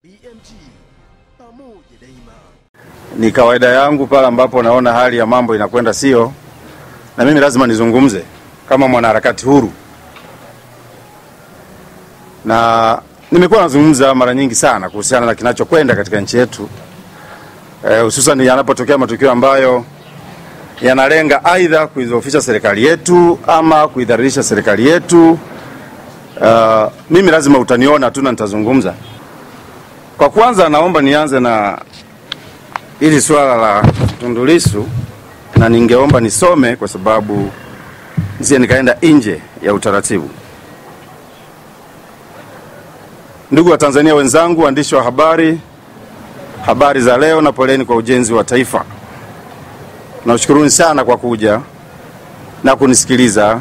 BMG pamoja daima. Ni kawaida yangu pale ambapo naona hali ya mambo inakwenda sio, na mimi lazima nizungumze kama mwanaharakati huru. Na nimekuwa nazungumza mara nyingi sana kuhusiana na kinachokwenda katika nchi yetu, hususan yanapotokea matukio ambayo yanalenga aidha kuidhoofisha serikali yetu ama kuidhalilisha serikali yetu. Mimi lazima utaniona tu na nitazungumza. Kwa kwanza naomba nianze na hili swala la Tundu Lissu, na ningeomba nisome kwa sababu nisi nikaenda nje ya utaratibu. Ndugu wa Tanzania wenzangu, waandishi wa habari za leo, na poleni kwa ujenzi wa taifa. Nawashukuruni sana kwa kuja na kunisikiliza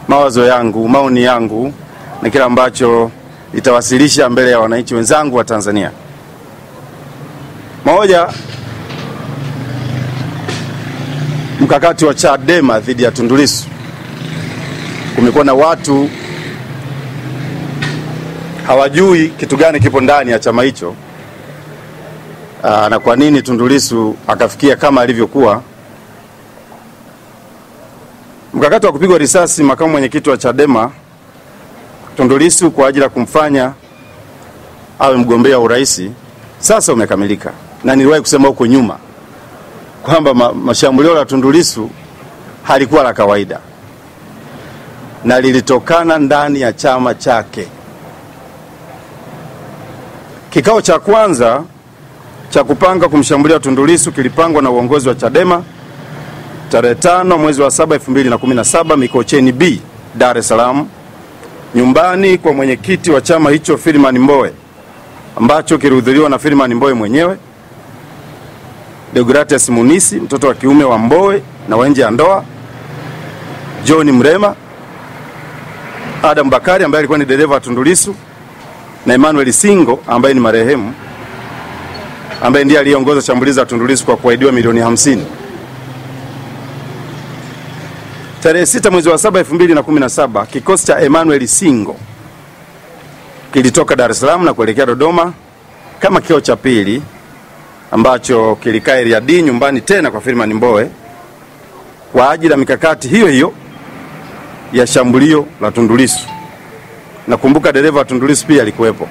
mawazo yangu, maoni yangu na kila ambacho itawasilisha mbele ya wananchi wenzangu wa Tanzania. Moja, mkakati wa Chadema dhidi ya Tundu Lissu. Kumekuwa na watu hawajui kitu gani kipo ndani ya chama hicho, na kwa nini Tundu Lissu akafikia kama alivyokuwa. Mkakati wa kupigwa risasi makamu mwenyekiti wa Chadema Tundu Lissu kwa ajili ya kumfanya awe mgombea urais sasa umekamilika. Na niliwahi kusema huko nyuma kwamba mashambulio ya Tundu Lissu halikuwa la kawaida na lilitokana ndani ya chama chake. Kikao cha kwanza cha kupanga kumshambulia Tundu Lissu kilipangwa na uongozi wa Chadema tarehe 5 mwezi wa 7 2017 Mikocheni B, Dar es Salaam, nyumbani kwa mwenyekiti wa chama hicho Freeman Mbowe, ambacho kilihudhuriwa na Freeman Mbowe mwenyewe, Deogratias Munisi mtoto wa kiume wa Mbowe na wa nje ya ndoa, John Mrema, Adam Bakari ambaye alikuwa ni dereva wa Tundu Lissu, na Emmanuel Singo ambaye ni marehemu, ambaye ndiye aliongoza shambulizi la Tundu Lissu kwa kuahidiwa milioni 50. Tarehe 6 mwezi wa 7 2017 kikosi cha Emmanuel Singo kilitoka Dar es Salaam na kuelekea Dodoma kama kikao cha pili ambacho kilikaa area D nyumbani tena kwa Freeman Mbowe kwa ajili ya mikakati hiyo hiyo ya shambulio la Tundu Lissu. Nakumbuka dereva wa Tundu Lissu pia alikuwepo.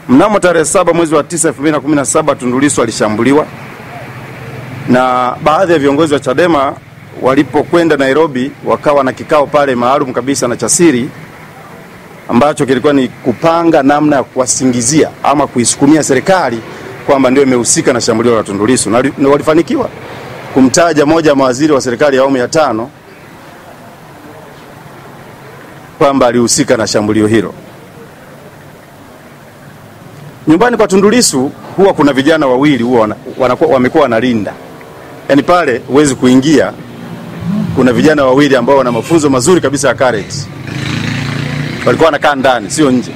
Mnamo tarehe 7 mwezi wa 9 2017 Tundu Lissu alishambuliwa, na baadhi ya viongozi wa Chadema walipokwenda Nairobi wakawa na kikao pale maalum kabisa na cha siri ambacho kilikuwa ni kupanga namna ya kuwasingizia ama kuisukumia serikali kwamba ndio imehusika na shambulio la Tundu Lissu, na walifanikiwa kumtaja moja ya mawaziri wa serikali ya awamu ya 5 kwamba alihusika na shambulio hilo. Nyumbani kwa Tundu Lissu huwa kuna vijana wawili huwa wamekuwa wanalinda. Yaani pale huwezi kuingia, kuna vijana wawili ambao wana mafunzo mazuri kabisa ya karate. Walikuwa wanakaa ndani, sio nje.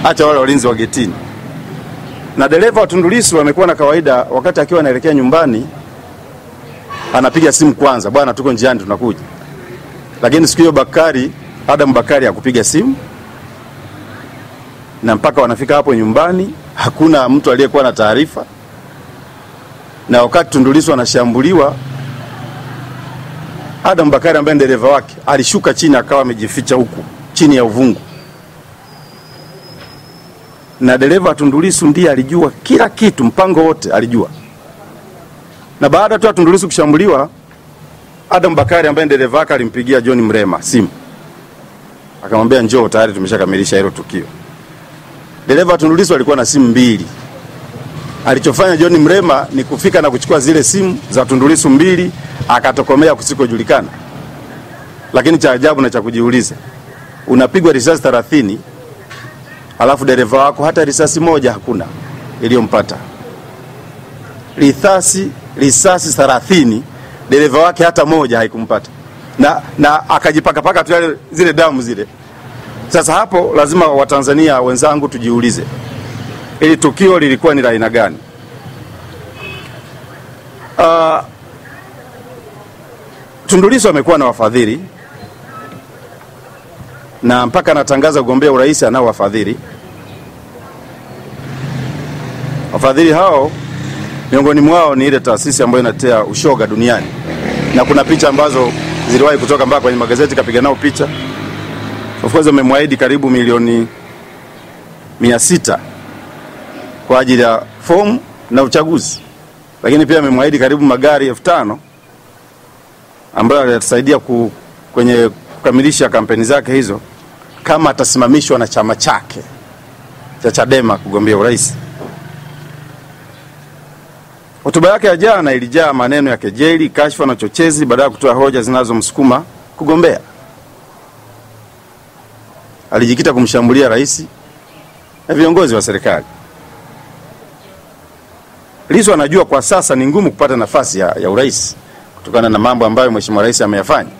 Acha wale walinzi wa getini. Na dereva wa Tundu Lissu amekuwa na kawaida wakati akiwa anaelekea nyumbani anapiga simu kwanza, bwana tuko njiani tunakuja. Lakini siku hiyo Adam Bakari hakupiga simu, na mpaka wanafika hapo nyumbani hakuna mtu aliyekuwa na taarifa. Na wakati Tundu Lissu anashambuliwa, Adam Bakari ambaye dereva wake alishuka chini akawa amejificha huku chini ya uvungu. Na dereva Tundu Lissu ndiye alijua kila kitu, mpango wote alijua. Na baada tu Tundu Lissu kushambuliwa, Adam Bakari ambaye dereva wake alimpigia John Mrema simu, akamwambia njoo tayari tumeshakamilisha hilo tukio. Dereva Tundu Lissu alikuwa na simu 2. Alichofanya John Mrema ni kufika na kuchukua zile simu za Tundu Lissu 2 akatokomea kusikojulikana. Lakini cha ajabu na cha kujiuliza, unapigwa risasi 30 alafu dereva wako hata risasi moja hakuna iliyompata. Risasi 30 dereva wake hata moja haikumpata. Na akajipaka tu zile damu zile. Sasa hapo lazima Watanzania wenzangu tujiulize, ili tukio lilikuwa ni la aina gani? Tundu Lissu amekuwa na wafadhili, na mpaka anatangaza kugombea urais anao wafadhili. Wafadhili hao miongoni mwao ni ile taasisi ambayo inatetea ushoga duniani, na kuna picha ambazo ziliwahi kutoka mpaka kwenye magazeti, kapiga nao picha. Of course wamemwaahidi karibu milioni 600 kwa ajili ya fomu na uchaguzi, lakini pia wamemwaahidi karibu magari 5000 ambayo yatasaidia kwenye kukamilisha kampeni zake hizo kama atasimamishwa na chama chake cha Chadema kugombea urais. Hotuba yake ya jana ilijaa maneno ya kejeli, kashfa na chochezi baada ya kutoa hoja zinazomsukuma kugombea. Alijikita kumshambulia rais na viongozi wa serikali. Lissu anajua kwa sasa ni ngumu kupata nafasi ya urais kutokana na mambo ambayo mheshimiwa rais ameyafanya.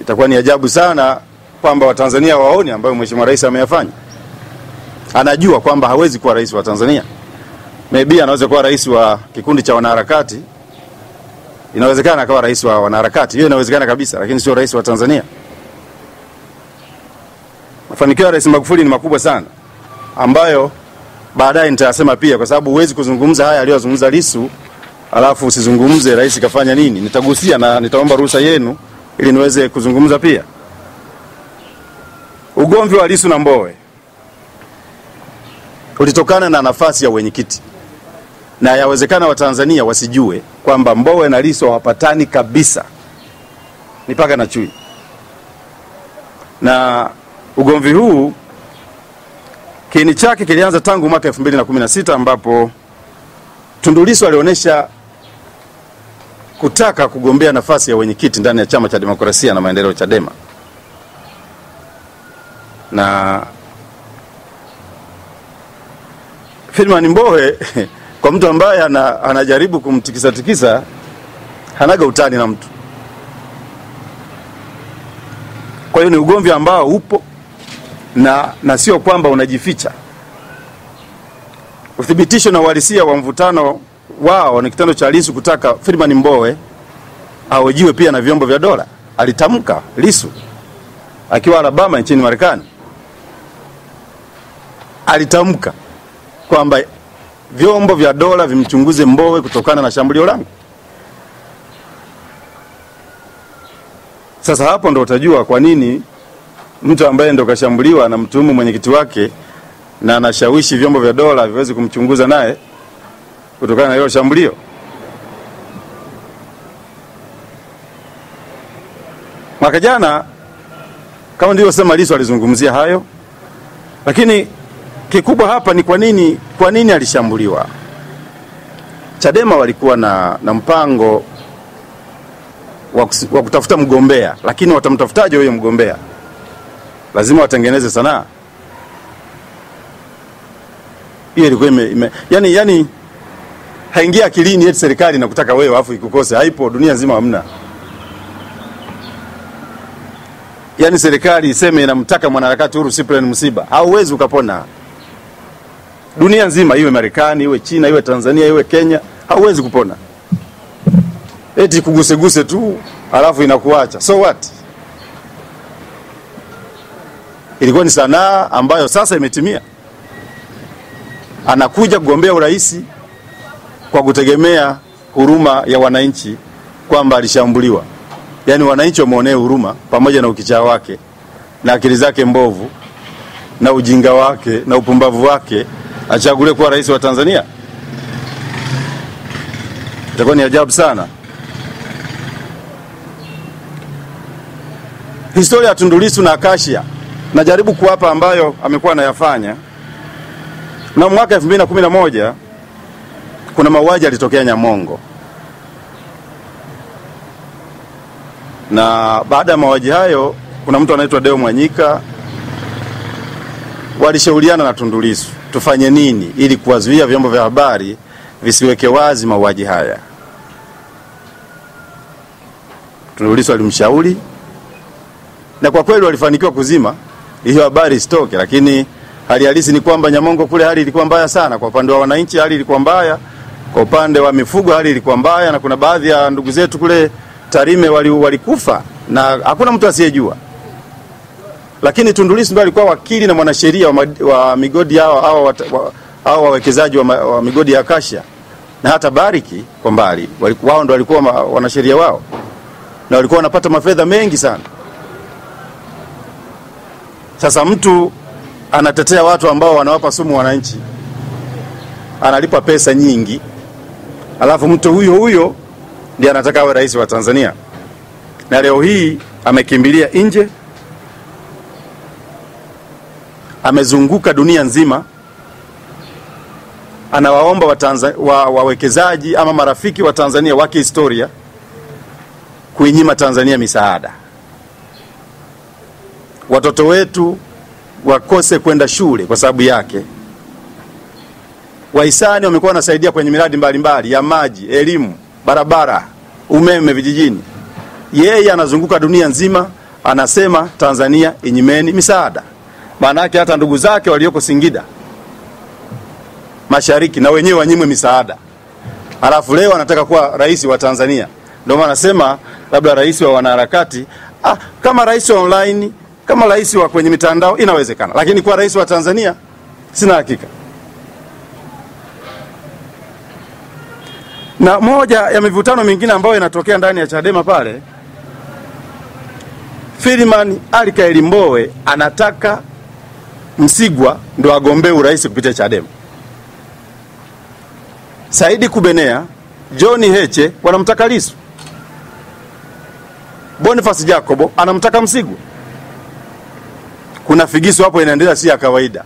Itakuwa ni ajabu sana kwamba Watanzania waone ambayo mheshimiwa rais ameyafanya. Anajua kwamba hawezi kuwa rais wa Tanzania. Maybe anaweza kuwa rais wa kikundi cha wanaharakati. Inawezekana akawa rais wa wanaharakati. Hiyo inawezekana kabisa, lakini sio rais wa Tanzania. Mafanikio ya Rais Magufuli ni makubwa sana, ambayo baadaye nitasema pia, kwa sababu huwezi kuzungumza haya aliyozungumza Lissu alafu usizungumze rais kafanya nini. Nitagusia na nitaomba ruhusa yenu ili niweze kuzungumza pia. Ugomvi wa Lissu na Mbowe ulitokana na nafasi ya wenyekiti, na yawezekana Watanzania wasijue kwamba Mbowe na Lissu hawapatani kabisa, ni paka na chui. Na ugomvi huu kiini chake kilianza tangu mwaka 2016 ambapo Tundu Lissu alionyesha kutaka kugombea nafasi ya wenyekiti ndani ya Chama cha Demokrasia na Maendeleo Chadema. Na Freeman Mbowe kwa mtu ambaye anajaribu kumtikisa hanaga utani na mtu. Kwa hiyo ni ugomvi ambao upo na sio kwamba unajificha. Uthibitisho na uhalisia wa mvutano wao ni kitendo cha Lissu kutaka Freeman Mbowe ahojiwe pia na vyombo vya dola. Alitamka Lissu akiwa Alabama nchini Marekani, alitamka kwamba vyombo vya dola vimchunguze Mbowe kutokana na shambulio langu. Sasa hapo ndo utajua kwa nini mtu ambaye ndo kashambuliwa na mtuhumu mwenyekiti wake na anashawishi vyombo vya dola viweze kumchunguza naye kutokana na hilo shambulio. Mwaka jana kama ndio sema Lissu alizungumzia hayo, lakini kikubwa hapa ni kwa nini alishambuliwa. Chadema walikuwa na mpango wa kutafuta mgombea, lakini watamtafutaje huyo mgombea? Lazima watengeneze sanaa. Hiyo ilikuwa yani haingia akilini eti serikali na kutaka wewe afu ikukose. Haipo, dunia nzima hamna. Yani serikali iseme inamtaka mwanaharakati Huru Cyprian Msiba, hauwezi ukapona. Dunia nzima, iwe Marekani, iwe China, iwe Tanzania, iwe Kenya, hauwezi kupona. Eti kuguseguse tu alafu inakuacha. So what? Ilikuwa ni sanaa ambayo sasa imetimia. Anakuja kugombea urais kwa kutegemea huruma ya wananchi kwamba alishambuliwa. Yani wananchi wamuonee huruma pamoja na ukichaa wake na akili zake mbovu na ujinga wake na upumbavu wake, achagulie kuwa rais wa Tanzania. Itakuwa ni ajabu sana. Historia ya Tundu Lissu na Akashia najaribu kuwapa ambayo amekuwa anayafanya. Na mwaka 2011 kuna mauaji yalitokea Nyamongo. Na baada ya mauaji hayo kuna mtu anaitwa Deo Mwanyika, walishauriana na Tundu Lissu tufanye nini ili kuwazuia vyombo vya habari visiweke wazi mauaji haya. Tundu Lissu alimshauri na kwa kweli walifanikiwa kuzima hiyo habari isitoke, lakini hali halisi ni kwamba Nyamongo kule hali ilikuwa mbaya sana. Kwa upande wa wananchi hali ilikuwa mbaya, kwa upande wa mifugo hali ilikuwa mbaya, na kuna baadhi ya ndugu zetu kule Tarime walikufa na hakuna mtu asiyejua. Lakini Tundu Lissu ndiye alikuwa wakili na mwanasheria wa migodi hao wawekezaji wa migodi ya Acacia na hata Bariki kwa mbali. Wao ndio walikuwa wanasheria wao na walikuwa wanapata mafedha mengi sana. Sasa mtu anatetea watu ambao wanawapa sumu wananchi, analipa pesa nyingi, alafu mtu huyo ndiye anataka awe rais wa Tanzania. Na leo hii amekimbilia nje, amezunguka dunia nzima, anawaomba wawekezaji ama marafiki wa Tanzania wa kihistoria kuinyima Tanzania misaada. Watoto wetu wakose kwenda shule kwa sababu yake. Wahisani wamekuwa wanasaidia kwenye miradi mbalimbali ya maji, elimu, barabara, umeme vijijini. Yeye anazunguka dunia nzima, anasema Tanzania inyimeni misaada. Maana yake hata ndugu zake walioko Singida Mashariki na wenyewe wanyimwe misaada. Alafu leo anataka kuwa rais wa Tanzania. Ndio maana nasema labda rais wa wanaharakati, kama rais wa online, kama rais wa kwenye mitandao inawezekana. Lakini kuwa rais wa Tanzania sina hakika. Na moja ya mivutano mingine ambayo inatokea ndani ya Chadema pale, Freeman Aikaeli Mbowe anataka Msigwa ndo agombee urais kupitia Chadema. Saidi Kubenea, John Heche wanamtaka Lissu. Boniface Jacobo anamtaka Msigwa. Kuna figisu hapo inaendelea si ya kawaida.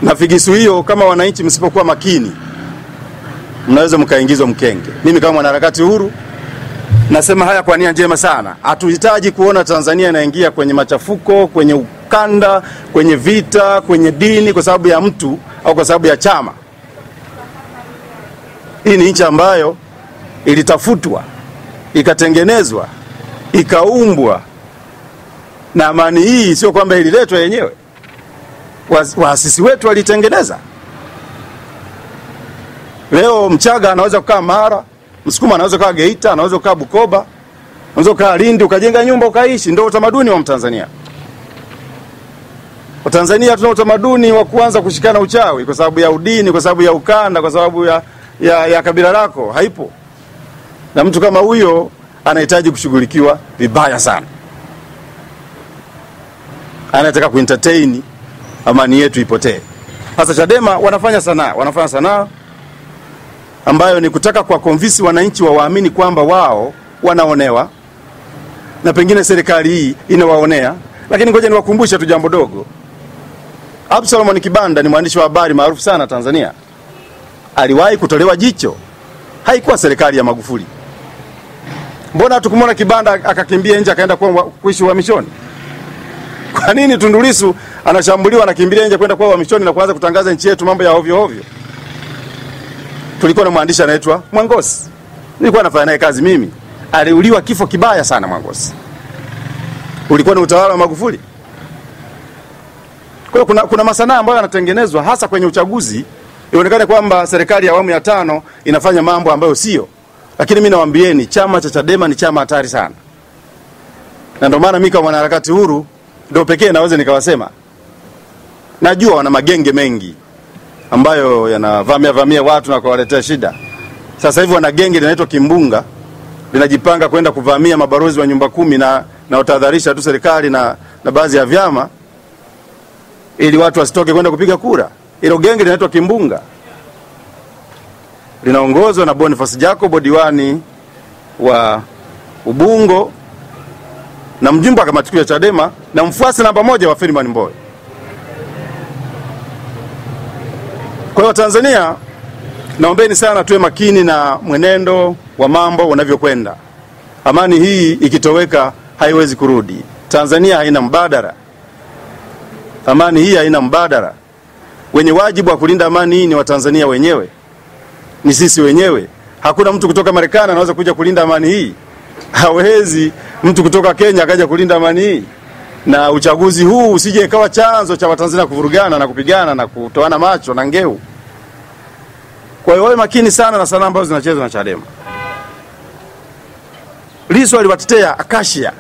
Na figisu hiyo kama wananchi msipokuwa makini, mnaweza mkaingizwa mkenge. Mimi kama mwanaharakati huru nasema haya kwa nia njema sana. Hatuhitaji kuona Tanzania inaingia kwenye machafuko, kwenye ukanda, kwenye vita, kwenye dini kwa sababu ya mtu au kwa sababu ya chama. Hii ni nchi ambayo ilitafutwa, ikatengenezwa, ikaumbwa. Na amani hii sio kwamba ililetwa yenyewe. Waasisi wetu walitengeneza. Leo Mchaga anaweza kukaa Mara, Msukuma anaweza kukaa Geita, anaweza kukaa Bukoba, anaweza kukaa Lindi, ukajenga nyumba ukaishi. Ndio utamaduni wa Mtanzania. Watanzania tuna utamaduni wa kuanza kushikana uchawi kwa sababu ya udini, kwa sababu ya ukanda, kwa sababu ya kabila lako. Haipo. Na mtu kama huyo anahitaji kushughulikiwa vibaya sana. Anataka kuentertain amani yetu ipotee. Sasa Chadema wanafanya sanaa ambayo ni kutaka kwa convince wananchi waamini kwamba wao wanaonewa na pengine serikali hii inawaonea. Lakini ngoja niwakumbushe tu jambo dogo. Absalom Kibanda ni mwandishi wa habari maarufu sana Tanzania. Aliwahi kutolewa jicho. Haikuwa serikali ya Magufuli. Mbona tukumwona Kibanda akakimbia nje akaenda kuishi uhamishoni? Kwa nini Tundu Lissu anashambuliwa na kimbilia nje kwenda kwa uhamishoni na kuanza kutangaza nchi yetu mambo ya ovyo ovyo? Tulikuwa na mwandishi anaitwa Mwangosi. Nilikuwa nafanya naye kazi mimi. Aliuliwa kifo kibaya sana Mwangosi. Ulikuwa ni utawala wa Magufuli. Kwa hiyo kuna masanaa ambayo yanatengenezwa hasa kwenye uchaguzi, ionekane kwamba serikali ya awamu ya 5 inafanya mambo ambayo sio. Lakini mimi nawaambieni chama cha Chadema ni chama hatari sana. Na ndio maana mimi kama mwanaharakati huru ndio pekee naweza nikawasema. Najua wana magenge mengi ambayo yanavamia watu na kuwaletea shida. Sasa hivi wana genge linaloitwa Kimbunga linajipanga kwenda kuvamia mabalozi wa nyumba 10 na utahadharisha tu serikali na baadhi ya vyama ili watu wasitoke kwenda kupiga kura. Hilo genge linaitwa Kimbunga. Linaongozwa na Boniface Jacobo, diwani wa Ubungo na mjumbe wa kamati ya Chadema na mfuasi namba 1 wa Freeman Mbowe. Kwa hiyo Tanzania, naombeni sana tuwe makini na mwenendo wa mambo unavyokwenda. Amani hii ikitoweka haiwezi kurudi. Tanzania haina mbadala. Amani hii haina mbadala. Wenye wajibu wa kulinda amani hii ni Watanzania wenyewe. Ni sisi wenyewe. Hakuna mtu kutoka Marekani anaweza kuja kulinda amani hii. Hawezi mtu kutoka Kenya akaja kulinda amani hii. Na uchaguzi huu usije ikawa chanzo cha Watanzania kuvurugana na kupigana na kutoana macho na ngeu. Kwa hiyo wawe makini sana na sanaa ambazo zinachezwa na Chadema. Lissu aliwatetea Acacia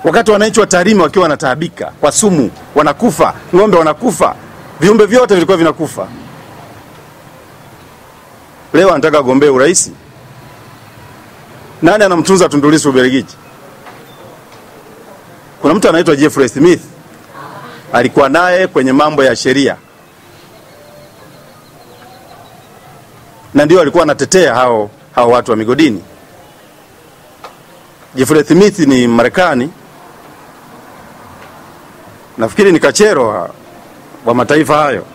wakati wananchi wa Tarime wakiwa wanataabika kwa sumu, wanakufa, ng'ombe wanakufa, viumbe vyote vilikuwa vinakufa. Leo anataka gombea urais. Nani anamtunza Tundu Lissu Ubelgiji? Kuna mtu anaitwa Jeffrey Smith, alikuwa naye kwenye mambo ya sheria, na ndio alikuwa anatetea hao watu wa migodini. Jeffrey Smith ni Marekani, nafikiri ni kachero wa mataifa hayo.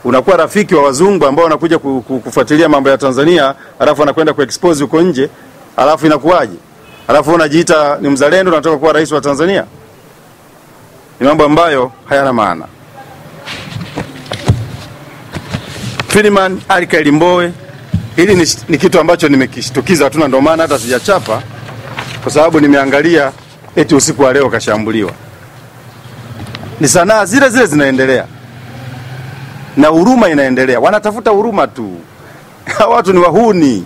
Unakuwa rafiki wa wazungu ambao wanakuja kufuatilia mambo ya Tanzania, alafu anakwenda kuexpose huko nje, alafu inakuwaje? Alafu unajiita ni mzalendo, unataka kuwa rais wa Tanzania. Ni mambo ambayo hayana maana. Freeman Aikaeli Mbowe, hili ni kitu ambacho nimekishtukiza tu, na ndio maana hata sijachapa, kwa sababu nimeangalia eti usiku wa leo kashambuliwa. Ni sanaa zile zile zinaendelea na huruma inaendelea. Wanatafuta huruma tu. Watu ni wahuni.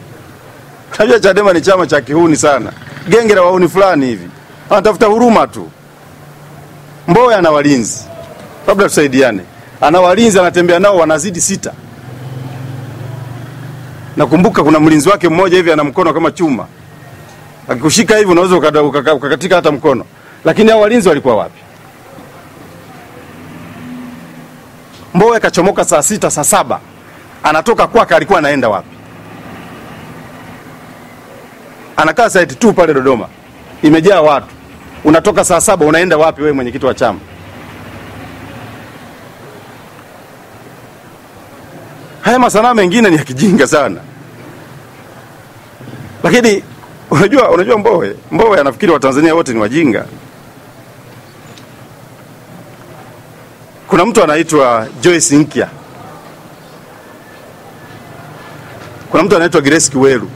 Unajua Chadema ni chama cha kihuni sana, genge la wahuni fulani hivi. Wanatafuta huruma tu. Mbowe ana walinzi, labda tusaidiane. Ana walinzi, anatembea nao wanazidi 6. Nakumbuka kuna mlinzi wake mmoja hivi ana mkono kama chuma, akikushika hivi unaweza ukakatika hata mkono. Lakini hao walinzi walikuwa wapi? Mbowe kachomoka saa 6, saa 7. Anatoka kwake, alikuwa anaenda wapi? Anakaa site 2 pale Dodoma, imejaa watu. Unatoka saa 7 unaenda wapi wewe mwenyekiti wa chama? Haya masanaa mengine ni ya kijinga sana. Lakini unajua Mbowe anafikiri Watanzania wote ni wajinga. Kuna mtu anaitwa Joyce Nkia, kuna mtu anaitwa Grace Kiweru.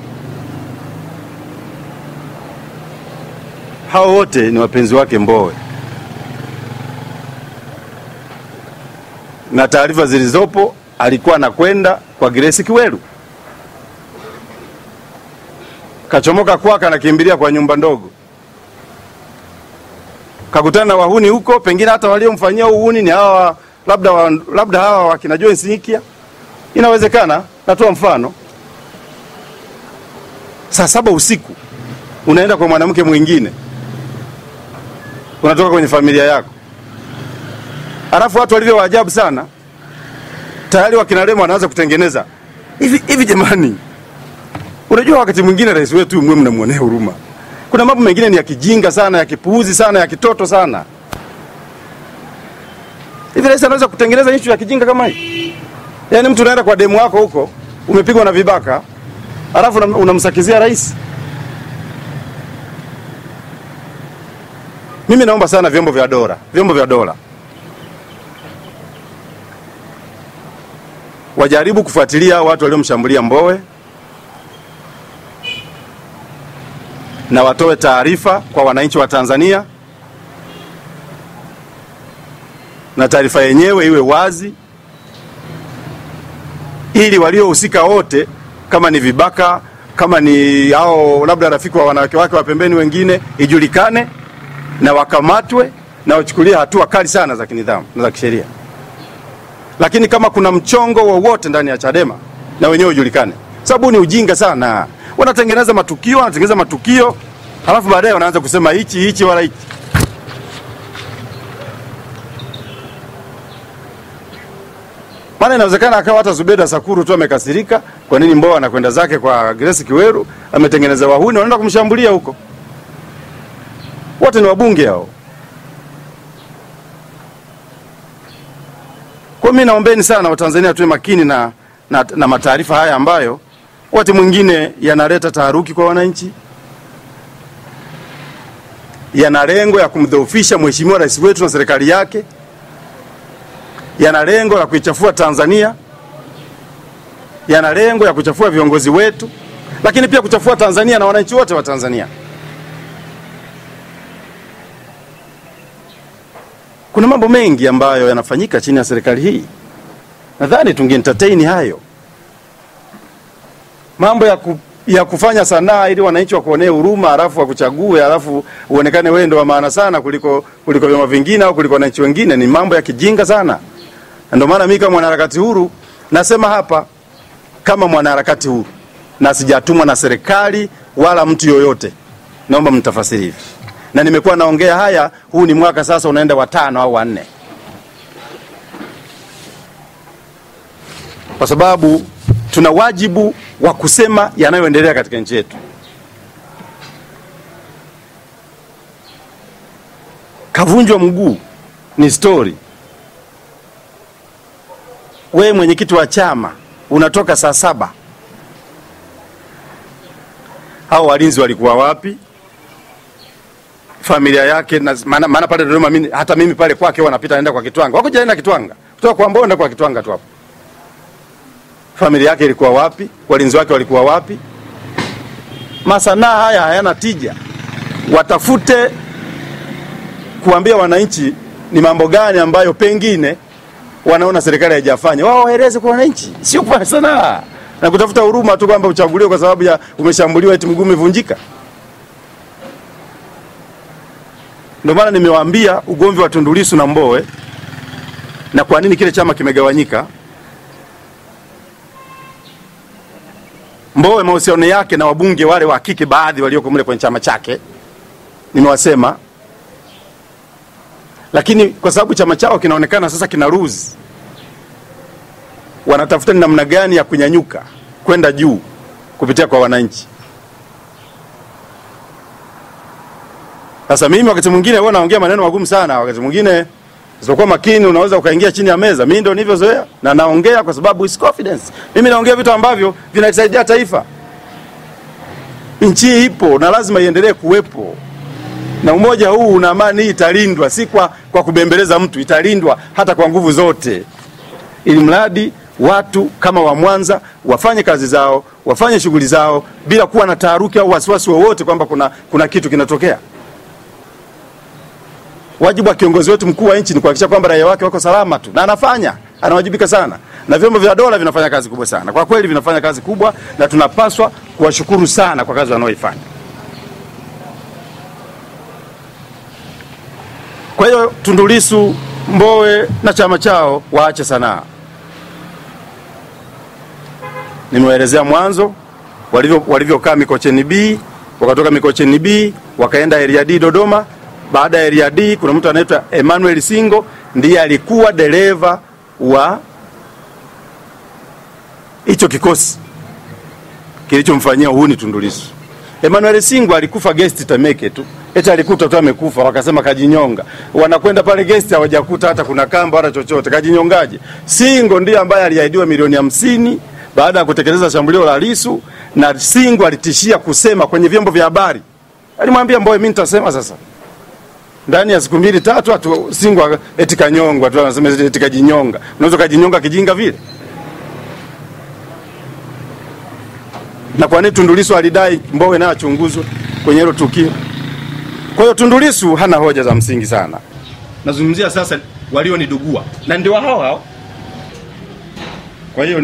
Hao wote ni wapenzi wake Mbowe, na taarifa zilizopo alikuwa anakwenda kwa Grace Kiweru. Kachomoka kwake, anakimbilia kwa nyumba ndogo, kakutana na wahuni huko. Pengine hata waliomfanyia uhuni ni hawa, labda hawa wakina Joyce Nkia. Inawezekana, natoa mfano. Saa 7 usiku unaenda kwa mwanamke mwingine, unatoka kwenye familia yako. Alafu watu walivyo waajabu sana, tayari wakina Lema wanaanza kutengeneza hivi. Jamani, unajua wakati mwingine rais wetu mwe mnamuonea huruma. Kuna mambo mengine ni ya kijinga sana, ya kipuuzi sana, ya kitoto sana. Hivi rais anaweza kutengeneza issue ya kijinga kama hii? Yaani mtu unaenda kwa demu wako huko, umepigwa na vibaka, alafu unamsakizia rais. Mimi naomba sana vyombo vya dola wajaribu kufuatilia watu waliomshambulia Mbowe, na watoe taarifa kwa wananchi wa Tanzania, na taarifa yenyewe iwe wazi, ili waliohusika wote, kama ni vibaka, kama ni hao labda rafiki wa wanawake wake wa pembeni wengine, ijulikane na wakamatwe na wachukulie hatua kali sana za kinidhamu na za kisheria. Lakini kama kuna mchongo wowote ndani ya Chadema, na wenyewe ujulikane. Sababu ni ujinga sana. Wanatengeneza matukio, halafu baadaye wanaanza kusema hichi wala hichi. Maana inawezekana akawa hata Zubeda Sakuru tu amekasirika, kwa nini Mbowe anakwenda zake kwa Grace Kiweru, ametengeneza wahuni wanaenda kumshambulia huko. Wote ni wabunge hao. Kwa mimi naombeni sana Watanzania tuwe makini na mataarifa haya ambayo wakati mwingine yanaleta taharuki kwa wananchi, yana lengo ya kumdhoofisha mheshimiwa rais wetu na serikali yake, yana lengo la kuichafua Tanzania, yana lengo ya kuchafua viongozi wetu, lakini pia kuchafua Tanzania na wananchi wote wa Tanzania. Kuna mambo mengi ambayo yanafanyika chini ya serikali hii. Nadhani tunge-entertain hayo. Mambo ya kufanya sanaa ili wananchi wakuonee huruma, alafu wakuchague, alafu uonekane wewe ndio wa maana sana kuliko vyama vingine au kuliko wananchi wengine, ni mambo ya kijinga sana. Ndio maana mimi kama mwanaharakati huru nasema hapa kama mwanaharakati huru, na sijatumwa na serikali wala mtu yoyote, naomba mtafasiri hivi. Na nimekuwa naongea haya, huu ni mwaka sasa unaenda wa 5 au wa 4, kwa sababu tuna wajibu wa kusema yanayoendelea katika nchi yetu. Kavunjwa mguu ni story. Wewe mwenyekiti wa chama unatoka saa 7, hao walinzi walikuwa wapi? Familia yake, maana pale Dodoma hata mimi pale kwake wanapita naenda kwa Kitwanga, wako jaenda Kitwanga, kutoka kwa Mbonda kwa Kitwanga tu hapo. Familia yake ilikuwa wapi? Walinzi wake walikuwa wapi? Masanaa haya hayana tija. Watafute kuambia wananchi ni mambo gani ambayo pengine wanaona serikali haijafanya, wao waeleze kwa wananchi, sio kwa sanaa na kutafuta huruma tu kwamba uchaguliwe kwa sababu ya umeshambuliwa eti mguu umevunjika. Ndio maana nimewaambia ugomvi wa Tundu Lissu na Mbowe na kwa nini kile chama kimegawanyika. Mbowe mahusiano yake na wabunge wale wa kike baadhi walioko mle kwenye chama chake nimewasema, lakini kwa sababu chama chao kinaonekana sasa kina lose, wanatafuta ni namna gani ya kunyanyuka kwenda juu kupitia kwa wananchi. Sasa mimi wakati mwingine huwa naongea maneno magumu sana, wakati mwingine usipokuwa makini unaweza ukaingia chini ya meza. Mimi ndio nilivyozoea na naongea kwa sababu is confidence. Mimi naongea vitu ambavyo vinasaidia taifa. Nchi ipo na lazima iendelee kuwepo. Na umoja huu na amani italindwa, si kwa kubembeleza mtu, italindwa hata kwa nguvu zote. Ili mradi watu kama wa Mwanza wafanye kazi zao, wafanye shughuli zao bila kuwa na taharuki au wasiwasi wowote kwamba kuna kitu kinatokea. Wajibu wa kiongozi wetu mkuu wa nchi ni kuhakikisha kwamba raia wake wako salama tu, na anawajibika sana. Na vyombo vya dola vinafanya kazi kubwa sana. Kwa kweli vinafanya kazi kubwa na tunapaswa kuwashukuru sana kwa kazi wanaoifanya. Kwa hiyo Tundu Lissu, Mbowe na chama chao waache sanaa. Nimewaelezea mwanzo walivyokaa Mikocheni B, wakatoka Mikocheni B wakaenda Area D Dodoma. Baada ya Area D kuna mtu anaitwa Emmanuel Singo, ndiye alikuwa dereva wa hicho kikosi kilichomfanyia uhuni Tundu Lissu. Emmanuel Singo alikufa guest Temeke tu. Eti alikuta tu amekufa, wakasema kajinyonga. Wanakwenda pale guest hawajakuta hata kuna kamba wala chochote. Kajinyongaje? Singo ndiye ambaye aliahidiwa milioni 50 baada ya kutekeleza shambulio la Lissu, na Singo alitishia kusema kwenye vyombo vya habari. Alimwambia Mbowe, mimi nitasema sasa. Ndani ya siku 2-3 atu Singo eti kanyongwa tu, anasema eti kajinyonga. Unaweza kajinyonga kijinga vile? Na kwa nini Tundu Lissu alidai Mbowe na achunguzwe kwenye hilo tukio? Kwa hiyo Tundu Lissu hana hoja za msingi sana. Nazungumzia sasa walionidugua na ndio hao. Kwa hiyo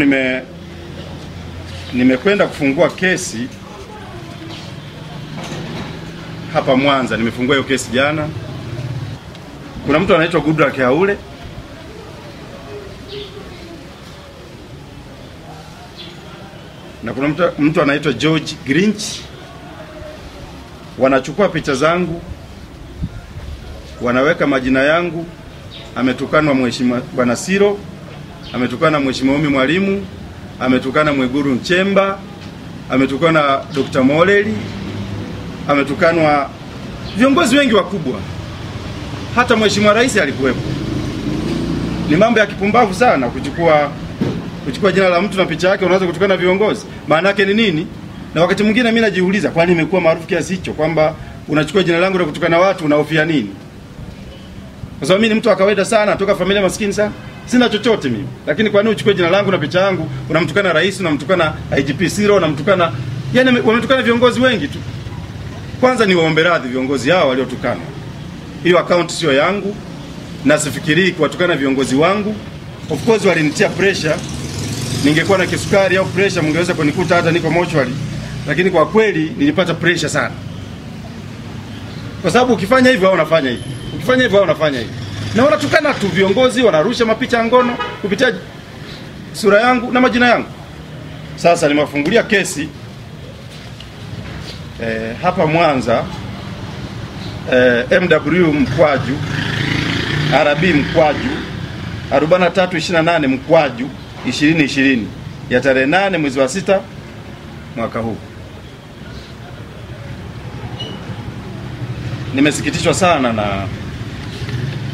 nimekwenda kufungua kesi hapa Mwanza. Nimefungua hiyo kesi jana. Kuna mtu anaitwa Goodluck Haule, na kuna mtu anaitwa George Grinch. Wanachukua picha zangu, wanaweka majina yangu. Ametukana Mheshimiwa Bwana Siro, ametukana Mheshimiwa Umi Mwalimu, ametukana Mwigulu Nchemba, ametukana Dr. Moleli, ametukanwa viongozi wengi wakubwa. Hata Mheshimiwa Rais alikuwepo. Ni mambo ya kipumbavu sana kuchukua jina la mtu na picha yake unaweza kutukana viongozi. Maana yake ni nini? Na wakati mwingine mimi najiuliza kwani nimekuwa maarufu kiasi hicho kwamba unachukua jina langu na kutukana watu, unahofia nini? Kwa sababu mimi ni mtu wa kawaida sana, natoka familia maskini sana. Sina chochote mimi. Lakini kwa nini uchukue jina langu na picha yangu, unamtukana rais, unamtukana IGP Siro, unamtukana, yani wametukana viongozi wengi tu. Kwanza ni waombe radhi viongozi hao waliotukana. Hiyo account sio yangu na sifikirii kuwatukana viongozi wangu. Of course walinitia pressure. Ningekuwa na kisukari au pressure mngeweza kunikuta hata niko mortuary lakini kwa kweli nilipata pressure sana, kwa sababu ukifanya hivyo au unafanya hivi, ukifanya hivyo au unafanya hivi, na wanatukana tu viongozi, wanarusha mapicha ya ngono kupitia sura yangu na majina yangu. Sasa nimewafungulia kesi hapa Mwanza, MW mkwaju RB mkwaju 4328 mkwaju 2020 ya tarehe 8 mwezi wa 6 mwaka huu. Nimesikitishwa sana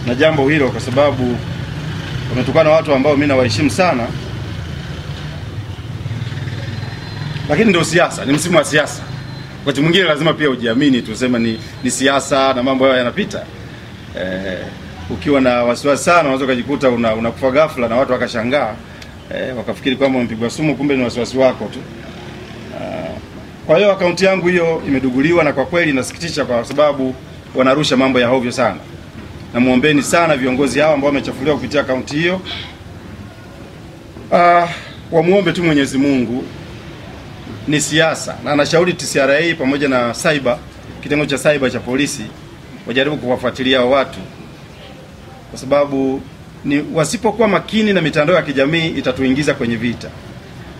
na jambo hilo, kwa sababu wametukana watu ambao mimi nawaheshimu sana, lakini ndio siasa, ni msimu wa siasa. Wakati mwingine lazima pia ujiamini, tuseme ni siasa na mambo hayo yanapita. Ukiwa na wasiwasi sana unaweza kujikuta unakufa ghafla na watu wakashangaa, wakafikiri kwamba umepigwa sumu, kumbe ni wasiwasi wako tu. Kwa hiyo akaunti yangu hiyo imeduguliwa, na kwa kweli nasikitisha kwa sababu wanarusha mambo ya hovyo sana. Na muombeni sana viongozi hao ambao wamechafuliwa kupitia akaunti hiyo. Wamuombe tu Mwenyezi Mungu, ni siasa, na anashauri TCRA pamoja na cyber, kitengo cha cyber cha polisi, wajaribu kuwafuatilia watu, kwa sababu ni wasipokuwa makini na mitandao ya kijamii itatuingiza kwenye vita,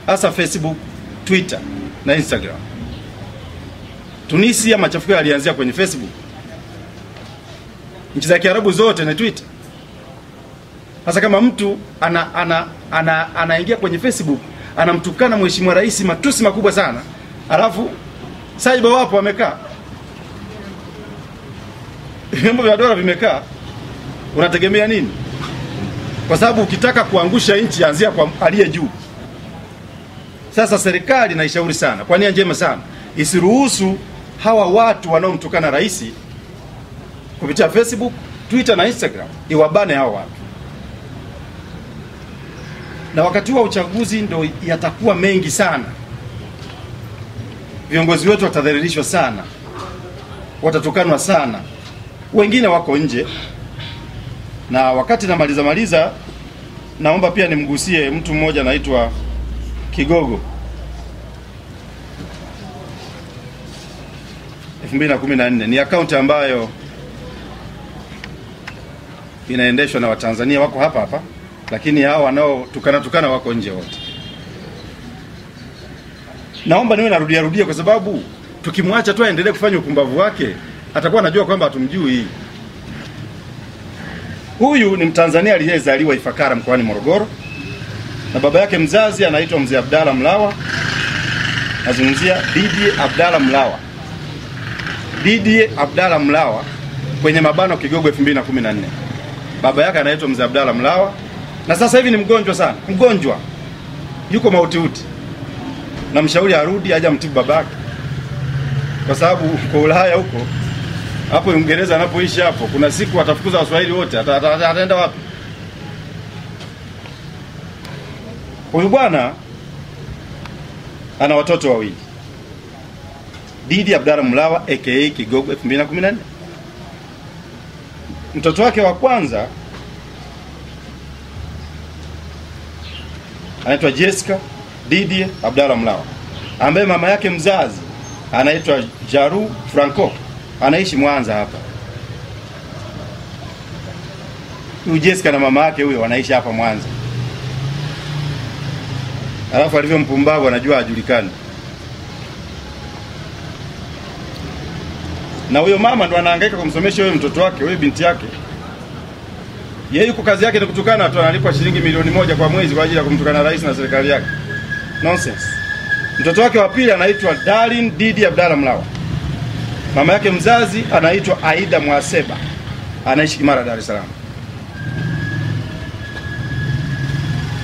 hasa Facebook, Twitter na Instagram. Tunisia machafuko yalianzia kwenye Facebook. Nchi za Kiarabu zote ni Twitter. Hasa kama mtu anaingia kwenye Facebook, anamtukana mheshimiwa rais matusi makubwa sana, alafu cyber wapo wamekaa, vyombo vya dola vimekaa, unategemea nini? Kwa sababu ukitaka kuangusha nchi anzia kwa aliye juu. Sasa serikali naishauri sana, kwa nia njema sana, isiruhusu hawa watu wanaomtukana rais kupitia Facebook, Twitter na Instagram, iwabane hawa watu. Na wakati wa uchaguzi ndo yatakuwa mengi sana. Viongozi wetu watadhalilishwa sana, watatukanwa sana, wengine wako nje. Na wakati namaliza, naomba pia nimgusie mtu mmoja anaitwa Kigogo. 2014 ni akaunti ambayo inaendeshwa na Watanzania, wako hapa, lakini hao wanaotukana wako nje wote. Naomba niwe narudia kwa sababu tukimwacha tu aendelee kufanya upumbavu wake, atakuwa anajua kwamba hatumjui. Huyu ni Mtanzania aliyezaliwa Ifakara mkoani Morogoro, na baba yake mzazi anaitwa Mzee Abdalla Mlawa. Nazungumzia Didie Abdalla Mlawa. Didie Abdalla Mlawa kwenye mabano Kigogo 2014. Baba yake anaitwa Mzee Abdalla Mlawa, na sasa hivi ni mgonjwa sana. Mgonjwa. Yuko mautiuti. Na mshauri arudi aje mtibu babake. Kwa sababu kwa Ulaya huko, hapo Uingereza anapoishi hapo, kuna siku atafukuza Waswahili wote. Ataenda wapi? Huyu bwana ana watoto wawili. Didie Abdalla Mlawa aka Kigogo 2014. Mtoto wake wa kwanza anaitwa Jessica Didie Abdalla Mlawa, ambaye mama yake mzazi anaitwa Jaru Franco, anaishi Mwanza hapa. Huyu Jessica na mama yake huyo wanaishi hapa Mwanza. Alafu alivyo mpumbavu anajua ajulikane. Na huyo mama ndo anahangaika kumsomesha huyo mtoto wake, huyo binti yake. Yeye yuko kazi yake ni kutukana watu, analipwa shilingi milioni 1 kwa mwezi kwa ajili ya kumtukana rais na serikali yake. Nonsense. Mtoto wake wa pili anaitwa Darlin Didie Abdalla Mlawa. Mama yake mzazi anaitwa Aida Mwaseba. Anaishi Kimara, Dar es Salaam.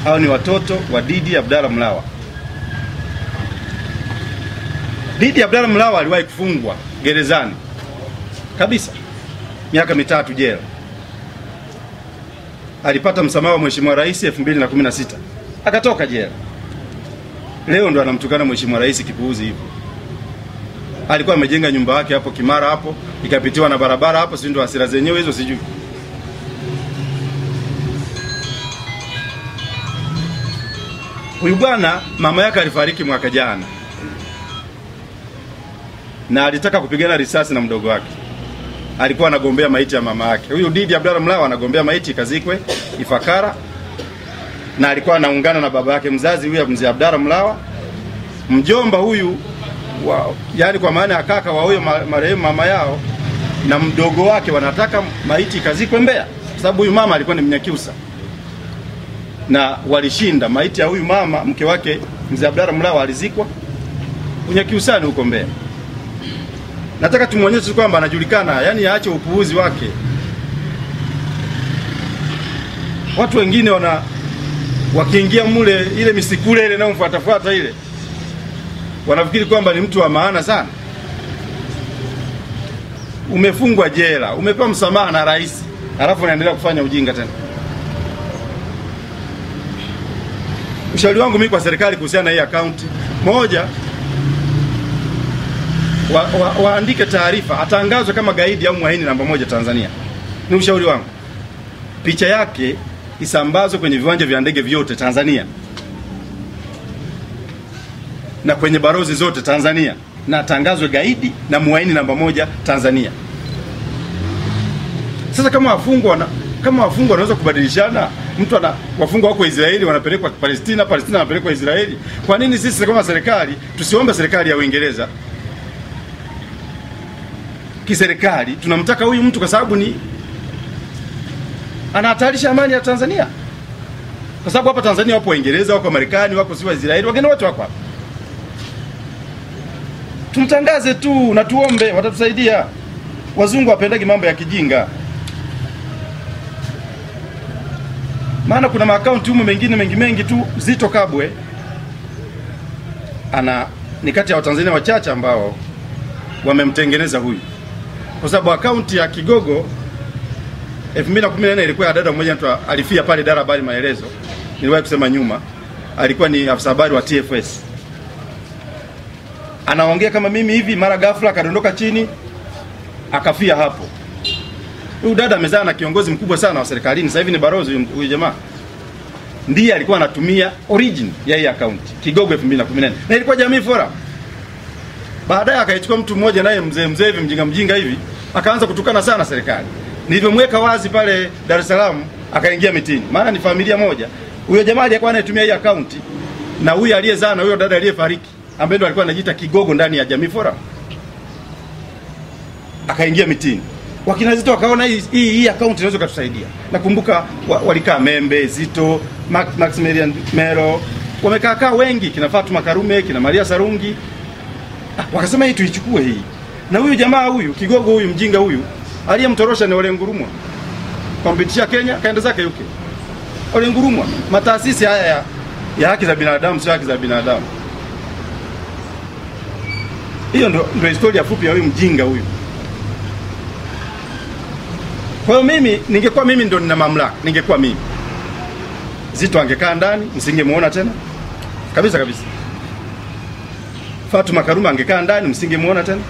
Hao ni watoto wa Didie Abdalla Mlawa. Didie Abdalla Mlawa aliwahi kufungwa gerezani kabisa, miaka 3 jela. Alipata msamaha wa Mheshimiwa Rais 2016. Akatoka jela. Leo ndo anamtukana Mheshimiwa Rais kipuuzi hivyo. Alikuwa amejenga nyumba yake hapo Kimara hapo, ikapitiwa na barabara hapo, si ndo hasira zenyewe hizo sijui. Huyu bwana mama yake alifariki mwaka jana. na alitaka kupigana risasi na mdogo wake. Alikuwa anagombea maiti ya mama yake. Huyu Didi Abdalla Mlawa anagombea maiti kazikwe Ifakara, na alikuwa anaungana na baba yake mzazi huyu Mzee Abdalla Mlawa. Mjomba huyu yani kwa maana ya kaka wa huyo marehemu mama yao na mdogo wake wanataka maiti kazikwe Mbeya, kwa sababu huyu mama alikuwa ni Mnyakyusa. Na walishinda. Maiti ya huyu mama, mke wake Mzee Abdalla Mlawa, alizikwa Unyakyusani huko Mbeya. Nataka tumuonyeshe kwamba anajulikana, yani aache upuuzi wake. Watu wengine wakiingia mule ile misikule ile na mfuatafuata ile, wanafikiri kwamba ni mtu wa maana sana. Umefungwa jela, umepewa msamaha na rais, alafu unaendelea kufanya ujinga tena. Ushauri wangu mimi kwa serikali kuhusiana na hii akaunti, moja, waandike taarifa, atangazwe kama gaidi au mhaini namba 1 Tanzania. Ni ushauri wangu. Picha yake isambazwe kwenye viwanja vya ndege vyote Tanzania, na kwenye barozi zote Tanzania, na atangazwe gaidi na mhaini namba 1 Tanzania. Sasa kama wafungwa wanaweza kubadilishana, mtu wafungwa wako Israeli wanapelekwa Palestina, Palestina wanapelekwa Israeli. Kwa nini sisi kama serikali tusiombe serikali ya Uingereza? Kiserikali tunamtaka huyu mtu kwa sababu anahatarisha amani ya Tanzania. Kwa sababu hapa Tanzania wapo Waingereza, wako Marekani, wako si wa Israeli, wageni wote wako hapa. Tumtangaze tu na tuombe, watatusaidia. Wazungu wapendagi mambo ya kijinga. Maana kuna maakaunti humu mengine mengi tu. Zito Kabwe ni kati ya Watanzania wachache ambao wamemtengeneza huyu. Kwa sababu akaunti ya Kigogo 2014 ilikuwa ya dada mmoja mtu alifia pale Dar habari maelezo. Niliwahi kusema nyuma, alikuwa ni afisa habari wa TFS. Anaongea kama mimi hivi, mara ghafla akadondoka chini akafia hapo. Huyu dada amezaa na kiongozi mkubwa sana wa serikalini, sasa hivi ni barozi huyu jamaa. Ndiye alikuwa anatumia origin ya hii account Kigogo 2014. Na ilikuwa Jamii Forum. Baadaye akaichukua mtu mmoja naye mzee hivi mjinga hivi, akaanza kutukana sana serikali. Nilivyomweka wazi pale Dar es Salaam akaingia mitini. Maana ni familia moja. Huyo jamaa alikuwa anatumia hii account na huyu aliyezaa na huyo dada aliyefariki, ambaye ndo alikuwa anajiita Kigogo ndani ya Jamii Forum. Akaingia mitini. Wakina Zito wakaona hii account inaweza kutusaidia. Nakumbuka walikaa Membe, Zito, Maximilian Mero, wamekaa wengi, kina Fatuma Karume, kina Maria Sarungi. Wakasema hii tuichukue hii. Na huyu jamaa huyu, Kigogo huyu mjinga huyu, aliyemtorosha ni Ole Ngurumwa. Kompitisha Kenya, kaenda zake UK. Ole Ngurumwa, mataasisi haya ya haki za binadamu, sio haki za binadamu. Hiyo ndio historia fupi ya huyu mjinga huyu. Kwa hiyo mimi, ningekuwa mimi ndo nina mamlaka, ningekuwa mimi, Zito angekaa ndani, msingemuona tena. Kabisa. Fatuma Karuma angekaa ndani, msingemuona tena.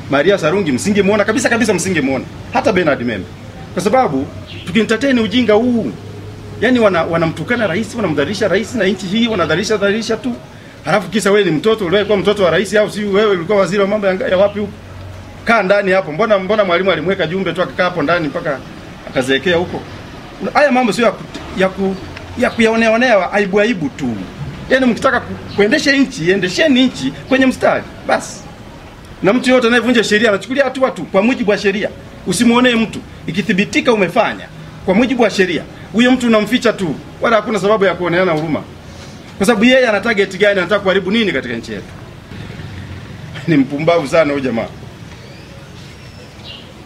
Maria Sarungi msingemuona kabisa, msingemuona. Hata Bernard Membe. Kwa sababu tukientertain ujinga huu, yani wanamtukana rais, wanamdhalilisha rais na nchi hii, wanadhalilisha tu. Halafu kisa wewe ni mtoto, ulikuwa mtoto wa rais au si wewe ulikuwa waziri wa mambo ya wapi huko? Kaa ndani hapo. Mbona mwalimu alimweka jumbe tu akakaa hapo ndani mpaka akazeekea huko? Haya mambo sio ya kuyaonewa aibu tu. Yaani mkitaka kuendesha nchi, endesheni nchi kwenye mstari. Basi. Na mtu yote anayevunja sheria anachukulia hatua tu kwa mujibu wa sheria. Usimuonee mtu. Ikithibitika umefanya kwa mujibu wa sheria, huyo mtu unamficha tu. Wala hakuna sababu ya kuoneana huruma. Kwa sababu yeye ana target gani, anataka kuharibu nini katika nchi yetu? Ni mpumbavu sana huyo jamaa.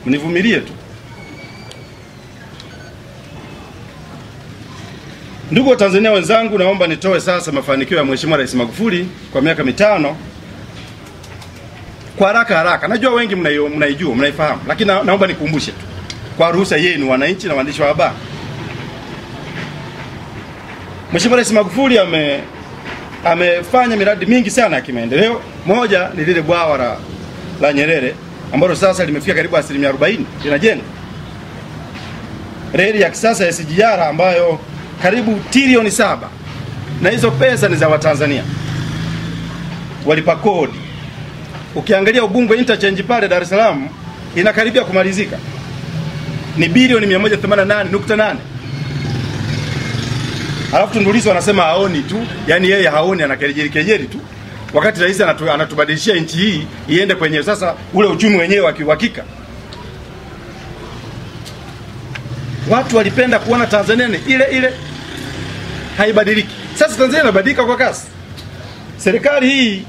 Mnivumilie tu. Ndugu wa Tanzania wenzangu, naomba nitoe sasa mafanikio ya Mheshimiwa Rais Magufuli kwa miaka 5. Kwa haraka. Najua wengi mnaijua, mnaifahamu, lakini naomba nikumbushe tu. Kwa ruhusa yenu wananchi na waandishi wa habari. Mheshimiwa Rais Magufuli amefanya miradi mingi sana ya kimaendeleo. Moja ni lile bwawa la Nyerere ambalo sasa limefika karibu 40% linajengwa. Reli ya kisasa ya SGR ambayo karibu trilioni 7. Na hizo pesa ni za Watanzania. Walipa kodi. Ukiangalia Ubungo interchange pale Dar es Salaam inakaribia kumalizika. Ni bilioni 188.8. Alafu Tundu Lissu anasema haoni tu, yani yeye haoni, anakejeli tu. Wakati rais anatubadilishia nchi hii iende kwenye sasa ule uchumi wenyewe wa kiuhakika. Watu walipenda kuona Tanzania ni ile haibadiliki. Sasa Tanzania inabadilika kwa kasi. Serikali hii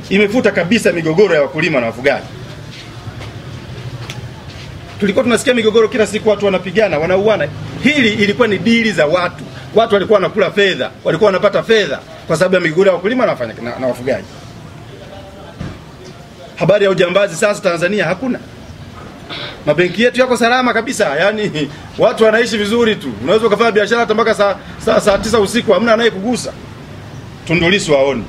imefuta kabisa migogoro ya wakulima na wafugaji. Tulikuwa tunasikia migogoro kila siku, watu wanapigana, wanauana. Hili ilikuwa ni dili za watu. Watu walikuwa wanakula fedha, walikuwa wanapata fedha kwa sababu ya migogoro ya wakulima na wafugaji. Habari ya ujambazi sasa Tanzania hakuna. Mabenki yetu yako salama kabisa, yani watu wanaishi vizuri tu. Unaweza kufanya biashara hata mpaka saa 9 usiku hamna anaye kugusa. Tundu Lissu haoni.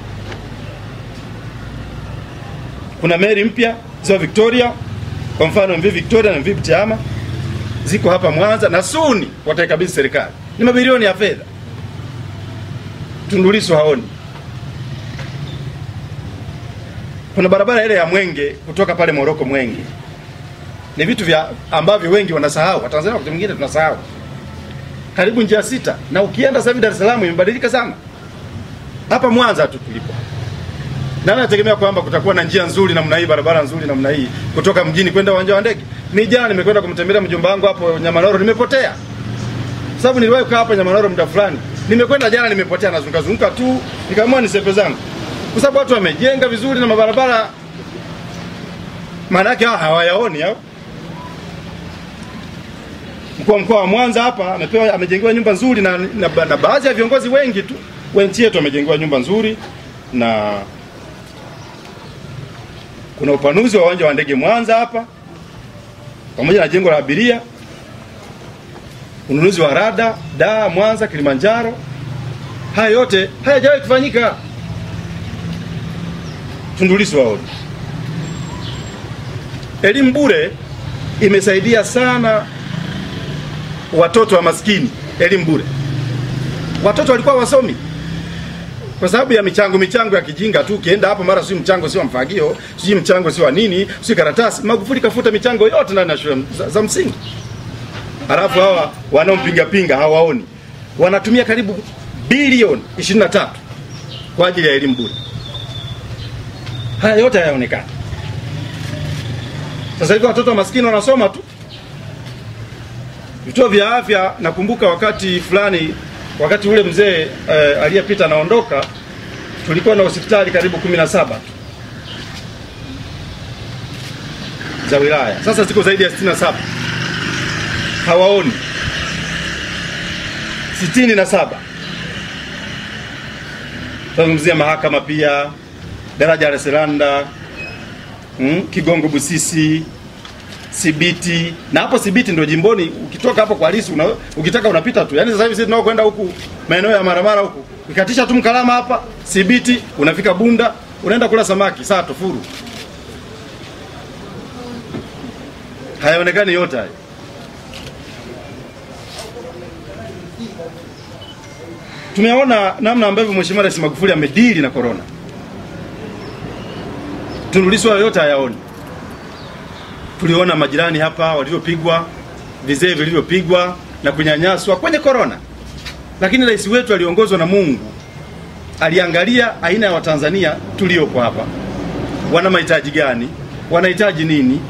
Kuna meli mpya za Victoria, kwa mfano MV Victoria na MV Butiama ziko hapa Mwanza na suni wataikabidhi serikali. Ni mabilioni ya fedha. Tundu Lissu haoni. Kuna barabara ile ya Mwenge kutoka pale Moroko Mwenge. Ni vitu vya ambavyo wengi wanasahau. Watanzania wakati mwingine tunasahau. Karibu njia 6 na ukienda sasa hivi Dar es Salaam imebadilika sana. Hapa Mwanza tu tulipo. Na nategemea kwamba kutakuwa na njia nzuri namna hii, barabara nzuri namna hii kutoka mjini kwenda uwanja wa ndege. Mimi jana nimekwenda kumtembelea mjomba wangu hapo Nyamanoro, nimepotea. Sababu niliwahi kukaa hapa Nyamanoro muda fulani. Nimekwenda jana nimepotea, nazunguka tu, nikaamua nisepe zangu. Kwa sababu watu wamejenga vizuri na mabarabara maana yake hawayaoni hao. Mkuu wa mkoa wa Mwanza hapa amejengewa nyumba nzuri na baadhi ya viongozi wengi tu wa nchi yetu wamejengewa nyumba nzuri, na kuna upanuzi wa uwanja wa ndege Mwanza hapa pamoja na jengo la abiria, ununuzi wa rada Mwanza Kilimanjaro. Haya yote hayajawahi kufanyika. Tundu Lissu haoni. Elimu bure imesaidia sana watoto wa maskini. Elimu bure, watoto walikuwa wasomi kwa sababu ya michango ya kijinga tu. Ukienda hapo mara si mchango sio mfagio, si mchango sio nini, si karatasi. Magufuli kafuta michango yote ndani ya shule za msingi. Halafu hawa wanaompinga hawaoni. Wanatumia karibu bilioni 23 kwa ajili ya elimu bure. Haya yote hayaonekani. Sasa hivi watoto maskini wanasoma tu. Vituo vya afya, nakumbuka wakati fulani, wakati ule mzee aliyepita naondoka, tulikuwa na hospitali karibu 17 za wilaya. Sasa ziko zaidi ya 67. Hawaoni. 67. Tunazungumzia mahakama pia, daraja la Seranda, Kigongo Busisi, Sibiti. Na hapo Sibiti ndio jimboni, ukitoka hapo kwa Lissu ukitaka unapita tu. Yaani sasa hivi sisi tunao kwenda huku maeneo ya Maramara huku, ikatisha tu Mkalama hapa Sibiti, unafika Bunda, unaenda kula samaki saa Tofuru. Hayaonekani yote haya. Tumeona namna ambavyo Mheshimiwa Rais Magufuli amedili na corona. Tundu Lissu yote hayaoni. Tuliona majirani hapa walivyopigwa, vizee vilivyopigwa na kunyanyaswa kwenye corona. Lakini rais wetu aliongozwa na Mungu. Aliangalia aina ya Watanzania tuliopo hapa. Wana mahitaji gani? Wanahitaji nini?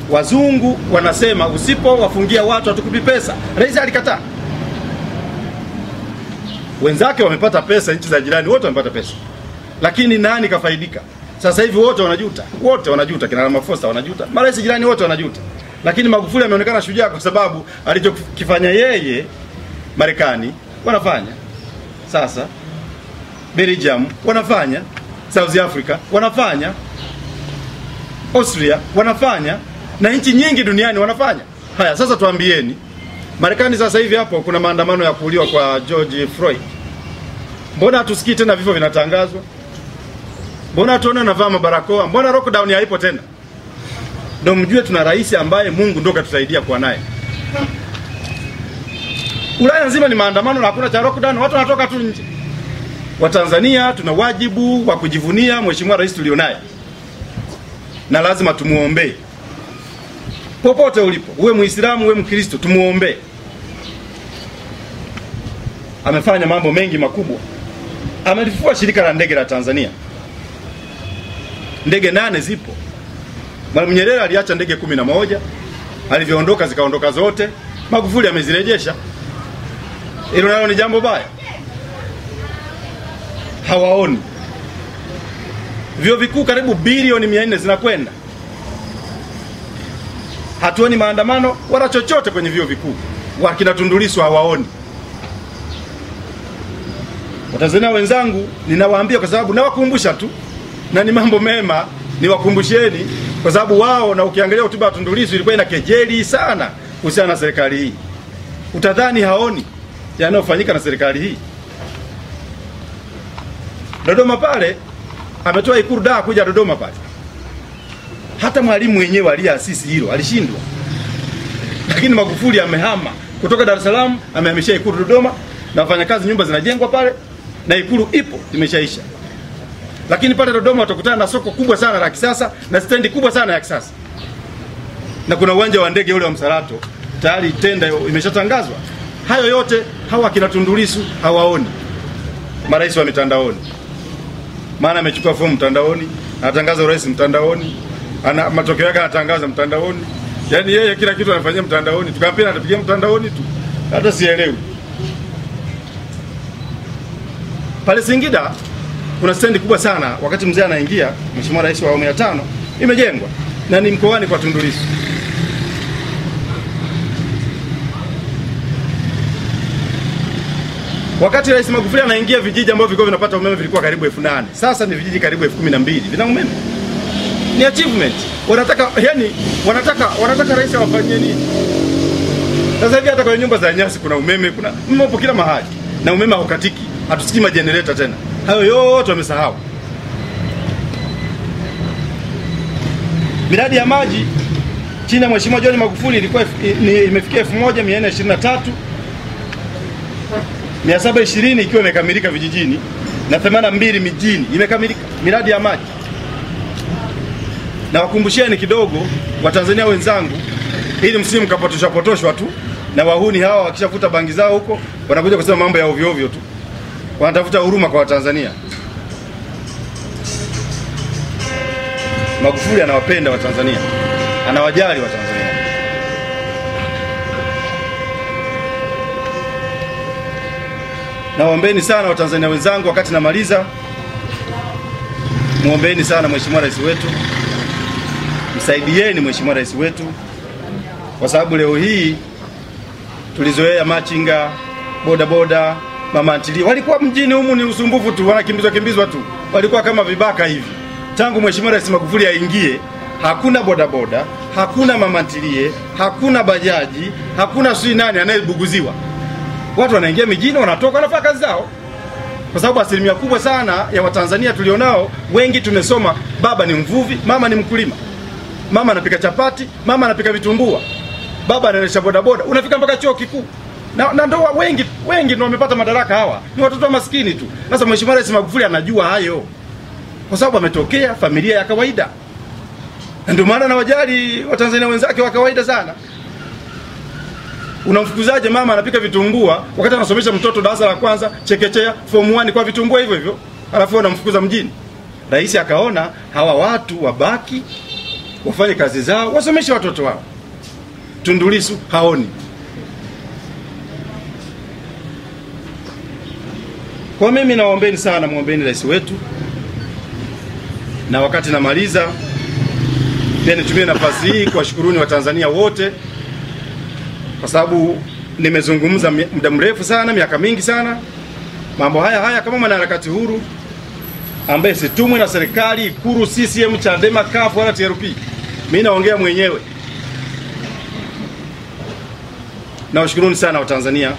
Wazungu wanasema usipowafungia watu hatukupi pesa. Rais alikataa. Wenzake wamepata pesa, nchi za jirani wote wamepata pesa. Lakini nani kafaidika? Sasa hivi wote wanajuta. Wote wanajuta, kina Ramaphosa wanajuta. Marais jirani wote wanajuta. Lakini Magufuli ameonekana shujaa kwa sababu alichokifanya yeye Marekani wanafanya. Sasa Belgium wanafanya, South Africa wanafanya, Austria wanafanya, na nchi nyingi duniani wanafanya. Haya, sasa tuambieni, Marekani sasa hivi hapo kuna maandamano ya kuuliwa kwa George Floyd. Mbona hatusikii tena vifo vinatangazwa? Mbona hatuona navaa mabarakoa? Mbona lockdown haipo tena? Ndio mjue tuna rais ambaye Mungu ndio katusaidia kwa naye. Ulaya nzima ni maandamano na hakuna cha lockdown, watu wanatoka tu nje. Watanzania tuna wajibu wa kujivunia Mheshimiwa Rais tulionaye. na lazima tumuombe. Popote ulipo, uwe Muislamu uwe Mkristo, tumuombe. Amefanya mambo mengi makubwa. Amelifufua shirika la ndege la Tanzania. Ndege 8 zipo. Mwalimu Nyerere aliacha ndege 11, alivyoondoka zikaondoka zote. Magufuli amezirejesha. Hilo nalo ni jambo baya. Hawaoni. Vyuo vikuu karibu bilioni 400 zinakwenda. Hatuoni maandamano wala chochote kwenye vyuo vikuu. Wakina Tundu Lissu hawaoni. Watanzania wenzangu, ninawaambia kwa sababu nawakumbusha tu, na ni mambo mema niwakumbusheni, kwa sababu wao, na ukiangalia hotuba ya Tundu Lissu ilikuwa ina kejeli sana kuhusiana na serikali hii. Utadhani haoni yanayofanyika na serikali hii. Dodoma pale ametoa Ikulu daa kuja Dodoma pale. Hata mwalimu mwenyewe aliyeasisi hilo alishindwa. Lakini Magufuli amehama kutoka Dar es Salaam, amehamishia Ikulu Dodoma, na wafanyakazi nyumba zinajengwa pale na Ikulu ipo imeshaisha. Lakini pale Dodoma utakutana na soko kubwa sana la kisasa na stendi kubwa sana ya kisasa. Na kuna uwanja wa ndege ule wa Msalato tayari tenda imeshatangazwa. Hayo yote hawa kina Tundu Lissu hawaoni. Marais wa mitandaoni. Maana amechukua fomu mtandaoni, anatangaza urais mtandaoni, ana matokeo yake anatangaza mtandaoni. Yaani yeye kila kitu anafanyia mtandaoni, tukampenda atapigia mtandaoni tu. Hata sielewi. Pale Singida kuna stendi kubwa sana, wakati mzee anaingia, Mheshimiwa Rais wa awamu ya 5, imejengwa na ni mkoani kwa Tundu Lissu. Wakati Rais Magufuli anaingia, vijiji ambavyo vilikuwa vinapata umeme vilikuwa karibu 8,000. Sasa ni vijiji karibu 12,000 vina umeme. Ni achievement. Wanataka rais awafanyie nini? Sasa hivi hata kwenye nyumba za nyasi kuna umeme, kuna umeme kila mahali. Na umeme haukatiki. Hatusikii majenereta tena. Hayo yote wamesahau. Miradi ya maji chini ya Mheshimiwa John Magufuli ilikuwa imefikia 1423, 720 ikiwa imekamilika vijijini na 82 mijini imekamilika miradi ya maji. Na wakumbusheni kidogo Watanzania wenzangu, ili msimu kapotoshwa tu na wahuni hawa wakishafuta bangi zao huko wanakuja kusema mambo ya ovyo ovyo tu. Wanatafuta huruma kwa Watanzania. Magufuli anawapenda Watanzania. Anawajali Watanzania. Naombeni sana Watanzania wenzangu, wakati namaliza, muombeeni sana Mheshimiwa Rais wetu. Msaidieni Mheshimiwa Rais wetu, kwa sababu leo hii tulizoea machinga, boda boda, mama antili walikuwa mjini humu ni usumbufu tu, wanakimbizwa tu. Walikuwa kama vibaka hivi. Tangu Mheshimiwa Rais Magufuli aingie, hakuna boda boda, hakuna mama antilie, hakuna bajaji, hakuna sui nani anayebuguziwa. Watu wanaingia mijini, wanatoka, wanafanya kazi zao. Kwa sababu asilimia kubwa sana ya Watanzania tulionao, wengi tumesoma, baba ni mvuvi, mama ni mkulima. Mama anapika chapati, mama anapika vitumbua. Baba anaendesha boda boda, unafika mpaka chuo kikuu. Na ndoa wengi ndio wamepata madaraka hawa. Ni watoto wa maskini tu. Sasa Mheshimiwa Rais Magufuli anajua hayo. Kwa sababu ametokea familia ya kawaida. Ndio maana anawajali Watanzania wenzake wa kawaida sana. Unamfukuzaje mama anapika vitumbua wakati anasomesha mtoto darasa la kwanza, chekechea, form 1 kwa vitumbua hivyo hivyo? Alafu unamfukuza mjini. Rais akaona hawa watu wabaki, wafanye kazi zao, wasomeshe watoto wao. Tundu Lissu haoni. Kwa mimi naombeni sana, muombeeni rais wetu. Na wakati namaliza, pia nitumie nafasi hii kuwashukuruni Watanzania wote, kwa sababu nimezungumza muda mrefu sana, miaka mingi sana, mambo haya kama mwanaharakati huru ambaye situmwi na serikali, Ikulu, CCM, Chadema, CUF wala TRP. Mimi naongea mwenyewe. Nawashukuruni sana Watanzania.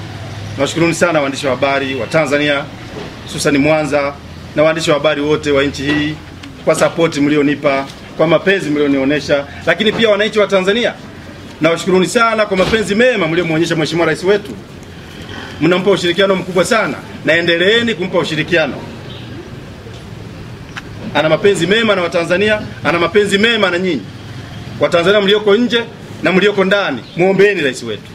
Nawashukuruni sana waandishi wa habari wa Tanzania, hususan Mwanza, na waandishi wa habari wote wa nchi hii kwa support mlionipa, kwa mapenzi mlionionyesha, lakini pia wananchi wa Tanzania. Nawashukuruni sana kwa mapenzi mema mliomuonyesha Mheshimiwa Rais wetu. Mnampa ushirikiano mkubwa sana, na endeleeni kumpa ushirikiano. ana mapenzi mema na Watanzania, ana mapenzi mema na nyinyi Watanzania mlioko nje na mlioko ndani. Muombeeni rais wetu.